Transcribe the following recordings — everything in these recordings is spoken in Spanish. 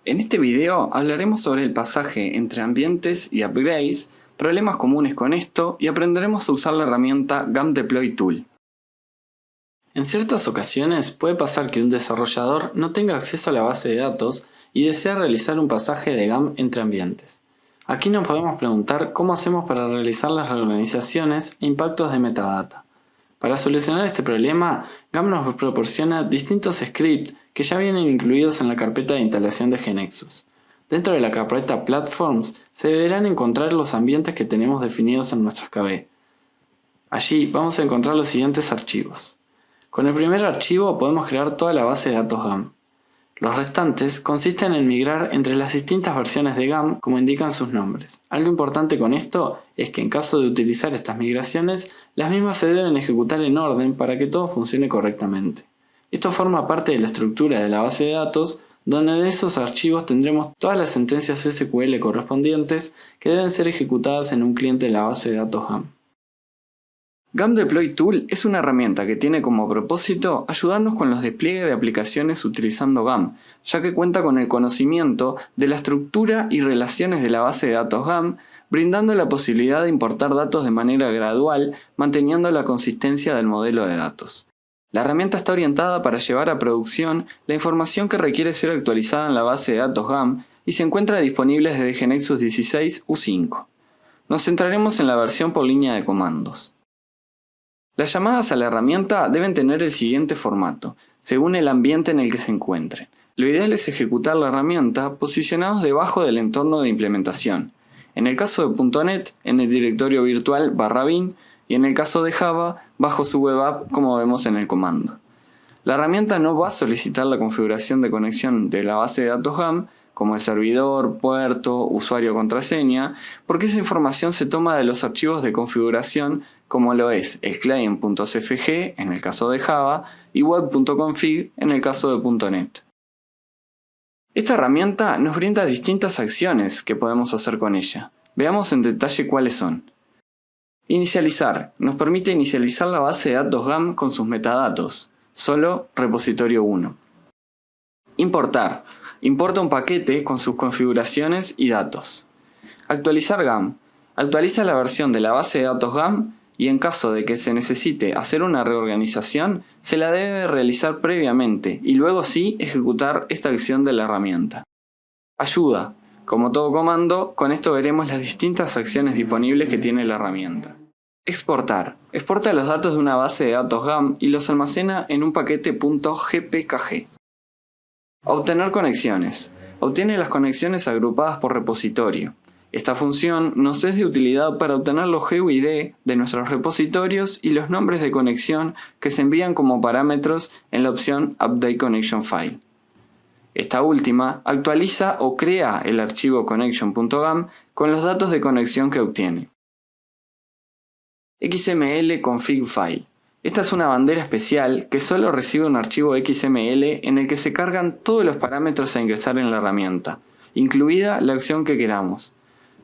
En este video hablaremos sobre el pasaje entre ambientes y upgrades, problemas comunes con esto y aprenderemos a usar la herramienta GAM Deploy Tool. En ciertas ocasiones puede pasar que un desarrollador no tenga acceso a la base de datos y desea realizar un pasaje de GAM entre ambientes. Aquí nos podemos preguntar cómo hacemos para realizar las reorganizaciones e impactos de metadata. Para solucionar este problema, GAM nos proporciona distintos scripts que ya vienen incluidos en la carpeta de instalación de GNexus. Dentro de la carpeta Platforms se deberán encontrar los ambientes que tenemos definidos en nuestras KB. Allí vamos a encontrar los siguientes archivos. Con el primer archivo podemos crear toda la base de datos GAM. Los restantes consisten en migrar entre las distintas versiones de GAM como indican sus nombres. Algo importante con esto es que en caso de utilizar estas migraciones, las mismas se deben ejecutar en orden para que todo funcione correctamente. Esto forma parte de la estructura de la base de datos, donde en esos archivos tendremos todas las sentencias SQL correspondientes que deben ser ejecutadas en un cliente de la base de datos GAM. GAM Deploy Tool es una herramienta que tiene como propósito ayudarnos con los despliegues de aplicaciones utilizando GAM, ya que cuenta con el conocimiento de la estructura y relaciones de la base de datos GAM, brindando la posibilidad de importar datos de manera gradual, manteniendo la consistencia del modelo de datos. La herramienta está orientada para llevar a producción la información que requiere ser actualizada en la base de datos GAM y se encuentra disponible desde GNexus 16 U5. Nos centraremos en la versión por línea de comandos. Las llamadas a la herramienta deben tener el siguiente formato, según el ambiente en el que se encuentren. Lo ideal es ejecutar la herramienta posicionados debajo del entorno de implementación. En el caso de .NET, en el directorio virtual /bin, y en el caso de Java, bajo su web app como vemos en el comando. La herramienta no va a solicitar la configuración de conexión de la base de datos GAM, como el servidor, puerto, usuario o contraseña, porque esa información se toma de los archivos de configuración como lo es el client.cfg en el caso de Java y web.config en el caso de .NET. Esta herramienta nos brinda distintas acciones que podemos hacer con ella. Veamos en detalle cuáles son. Inicializar. Nos permite inicializar la base de datos GAM con sus metadatos. Solo repositorio 1. Importar. Importa un paquete con sus configuraciones y datos. Actualizar GAM. Actualiza la versión de la base de datos GAM y en caso de que se necesite hacer una reorganización, se la debe realizar previamente y luego sí ejecutar esta acción de la herramienta. Ayuda. Como todo comando, con esto veremos las distintas acciones disponibles que tiene la herramienta. Exportar. Exporta los datos de una base de datos GAM y los almacena en un paquete .gpkg. Obtener conexiones. Obtiene las conexiones agrupadas por repositorio. Esta función nos es de utilidad para obtener los GUID de nuestros repositorios y los nombres de conexión que se envían como parámetros en la opción Update Connection File. Esta última actualiza o crea el archivo connection.gam con los datos de conexión que obtiene. XML config file. Esta es una bandera especial que solo recibe un archivo XML en el que se cargan todos los parámetros a ingresar en la herramienta, incluida la acción que queramos.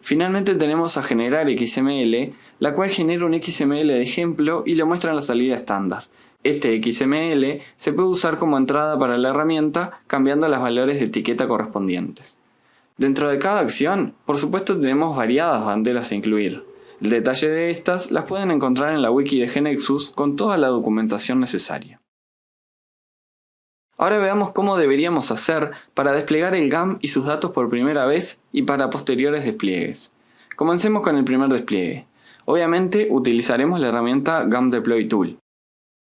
Finalmente tenemos a generar XML, la cual genera un XML de ejemplo y lo muestra en la salida estándar. Este XML se puede usar como entrada para la herramienta cambiando los valores de etiqueta correspondientes. Dentro de cada acción, por supuesto tenemos variadas banderas a incluir. El detalle de estas las pueden encontrar en la wiki de GNexus con toda la documentación necesaria. Ahora veamos cómo deberíamos hacer para desplegar el GAM y sus datos por primera vez y para posteriores despliegues. Comencemos con el primer despliegue. Obviamente utilizaremos la herramienta GAM Deploy Tool.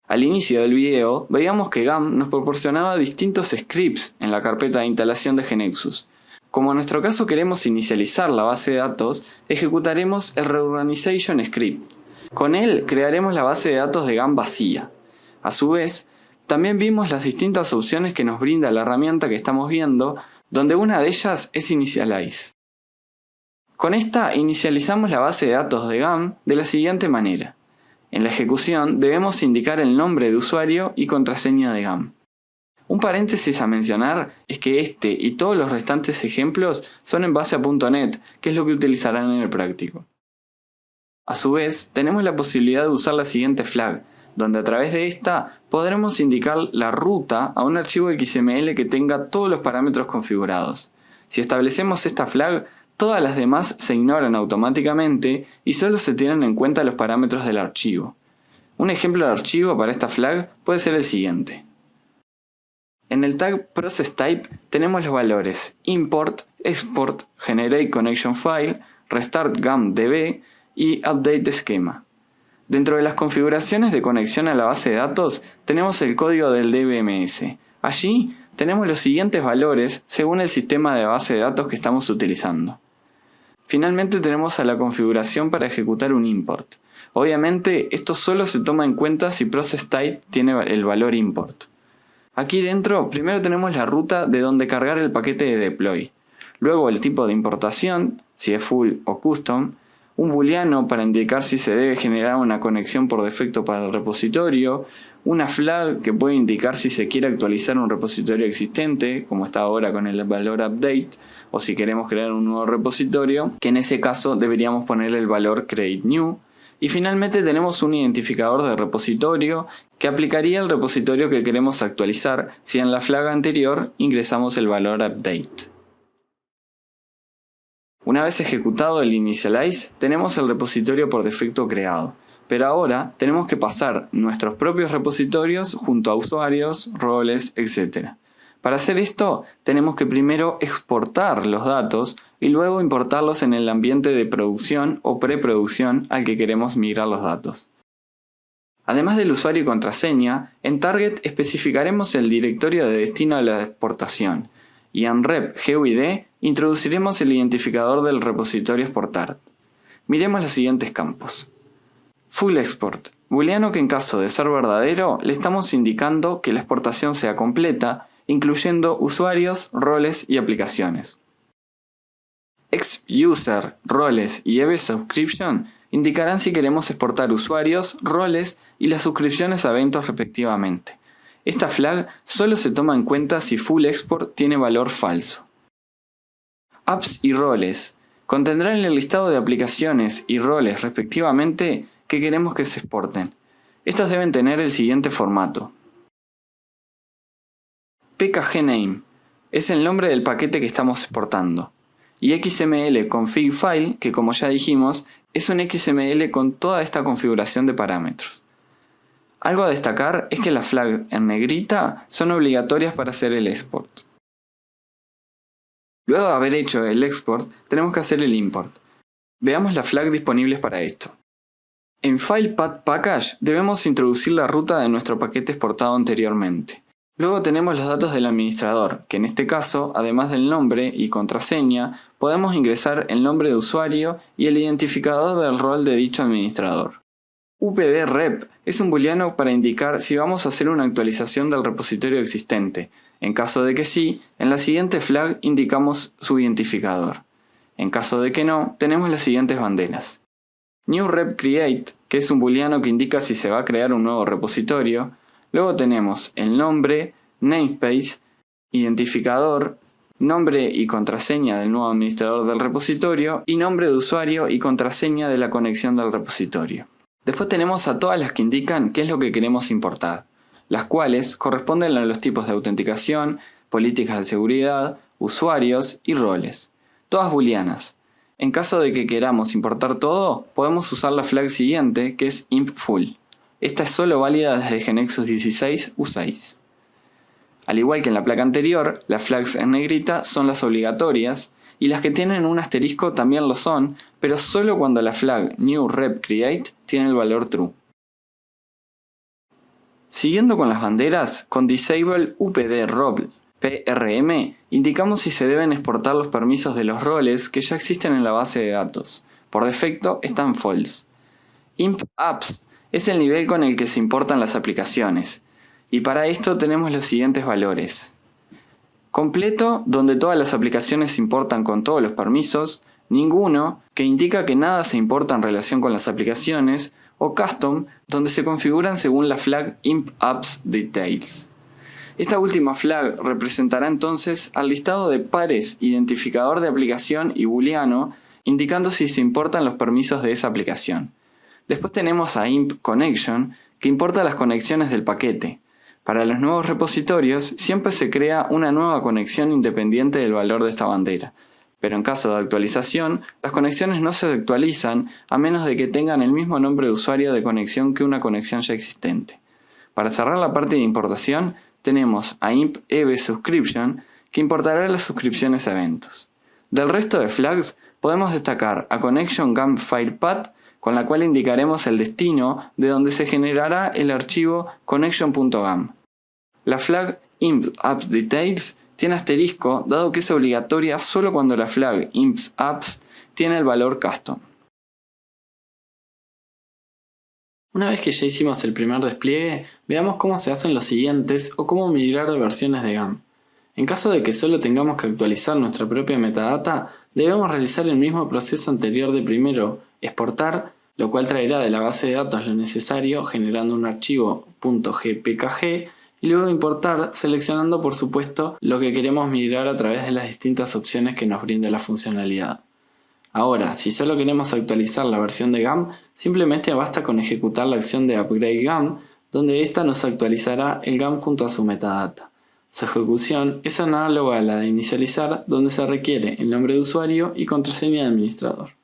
Al inicio del video veíamos que GAM nos proporcionaba distintos scripts en la carpeta de instalación de GNexus. Como en nuestro caso queremos inicializar la base de datos, ejecutaremos el Reorganization Script. Con él crearemos la base de datos de GAM vacía. A su vez, también vimos las distintas opciones que nos brinda la herramienta que estamos viendo, donde una de ellas es Initialize. Con esta inicializamos la base de datos de GAM de la siguiente manera. En la ejecución debemos indicar el nombre de usuario y contraseña de GAM. Un paréntesis a mencionar es que este y todos los restantes ejemplos son en base a .NET, que es lo que utilizarán en el práctico. A su vez, tenemos la posibilidad de usar la siguiente flag, donde a través de esta podremos indicar la ruta a un archivo XML que tenga todos los parámetros configurados. Si establecemos esta flag, todas las demás se ignoran automáticamente y solo se tienen en cuenta los parámetros del archivo. Un ejemplo de archivo para esta flag puede ser el siguiente. En el tag ProcessType tenemos los valores import, export, generate connection file, restart GAMDB y update schema. Dentro de las configuraciones de conexión a la base de datos tenemos el código del DBMS. Allí tenemos los siguientes valores según el sistema de base de datos que estamos utilizando. Finalmente tenemos a la configuración para ejecutar un import. Obviamente esto solo se toma en cuenta si ProcessType tiene el valor import. Aquí dentro primero tenemos la ruta de donde cargar el paquete de deploy, luego el tipo de importación, si es full o custom, un booleano para indicar si se debe generar una conexión por defecto para el repositorio, una flag que puede indicar si se quiere actualizar un repositorio existente, como está ahora con el valor update, o si queremos crear un nuevo repositorio, que en ese caso deberíamos poner el valor create new. Y finalmente tenemos un identificador de repositorio que aplicaría al repositorio que queremos actualizar si en la flag anterior ingresamos el valor update. Una vez ejecutado el initialize, tenemos el repositorio por defecto creado, pero ahora tenemos que pasar nuestros propios repositorios junto a usuarios, roles, etc. Para hacer esto, tenemos que primero exportar los datos y luego importarlos en el ambiente de producción o preproducción al que queremos migrar los datos. Además del usuario y contraseña, en Target especificaremos el directorio de destino de la exportación y en rep GUID introduciremos el identificador del repositorio a exportar. Miremos los siguientes campos. Full export, booleano que en caso de ser verdadero le estamos indicando que la exportación sea completa, incluyendo usuarios, roles y aplicaciones. Ex-user, roles y EV subscription indicarán si queremos exportar usuarios, roles y las suscripciones a eventos respectivamente. Esta flag solo se toma en cuenta si full export tiene valor falso. Apps y roles contendrán el listado de aplicaciones y roles respectivamente que queremos que se exporten. Estos deben tener el siguiente formato. pkgname es el nombre del paquete que estamos exportando. Y XML config file, que como ya dijimos, es un XML con toda esta configuración de parámetros. Algo a destacar es que las flags en negrita son obligatorias para hacer el export. Luego de haber hecho el export, tenemos que hacer el import. Veamos las flags disponibles para esto. En File Path Package debemos introducir la ruta de nuestro paquete exportado anteriormente. Luego tenemos los datos del administrador, que en este caso, además del nombre y contraseña, podemos ingresar el nombre de usuario y el identificador del rol de dicho administrador. upd-rep es un booleano para indicar si vamos a hacer una actualización del repositorio existente. En caso de que sí, en la siguiente flag indicamos su identificador. En caso de que no, tenemos las siguientes banderas. newRepCreate, que es un booleano que indica si se va a crear un nuevo repositorio. Luego tenemos el nombre, namespace, identificador, nombre y contraseña del nuevo administrador del repositorio y nombre de usuario y contraseña de la conexión del repositorio. Después tenemos a todas las que indican qué es lo que queremos importar, las cuales corresponden a los tipos de autenticación, políticas de seguridad, usuarios y roles. Todas booleanas. En caso de que queramos importar todo, podemos usar la flag siguiente, que es impFull. Esta es solo válida desde GNexus 16 U6. Al igual que en la placa anterior, las flags en negrita son las obligatorias y las que tienen un asterisco también lo son, pero solo cuando la flag newRepCreate tiene el valor true. Siguiendo con las banderas, con disable upd-role PRM indicamos si se deben exportar los permisos de los roles que ya existen en la base de datos. Por defecto están false. impApps es el nivel con el que se importan las aplicaciones. Y para esto tenemos los siguientes valores. Completo, donde todas las aplicaciones se importan con todos los permisos. Ninguno, que indica que nada se importa en relación con las aplicaciones. O custom, donde se configuran según la flag impAppsDetails. Esta última flag representará entonces al listado de pares identificador de aplicación y booleano, indicando si se importan los permisos de esa aplicación. Después tenemos a impConnection, que importa las conexiones del paquete. Para los nuevos repositorios siempre se crea una nueva conexión independiente del valor de esta bandera, pero en caso de actualización, las conexiones no se actualizan a menos de que tengan el mismo nombre de usuario de conexión que una conexión ya existente. Para cerrar la parte de importación, tenemos a imp EV Subscription, que importará las suscripciones a eventos. Del resto de flags, podemos destacar a Connection GAM File Path, con la cual indicaremos el destino de donde se generará el archivo connection.gam. La flag imp apps details tiene asterisco dado que es obligatoria solo cuando la flag imp apps tiene el valor custom. Una vez que ya hicimos el primer despliegue, veamos cómo se hacen los siguientes o cómo migrar de versiones de GAM. En caso de que solo tengamos que actualizar nuestra propia metadata, debemos realizar el mismo proceso anterior de primero exportar, lo cual traerá de la base de datos lo necesario generando un archivo .gpkg y luego importar seleccionando por supuesto lo que queremos migrar a través de las distintas opciones que nos brinda la funcionalidad. Ahora, si solo queremos actualizar la versión de GAM, simplemente basta con ejecutar la acción de upgrade GAM, donde ésta nos actualizará el GAM junto a su metadata. Su ejecución es análoga a la de inicializar, donde se requiere el nombre de usuario y contraseña de administrador.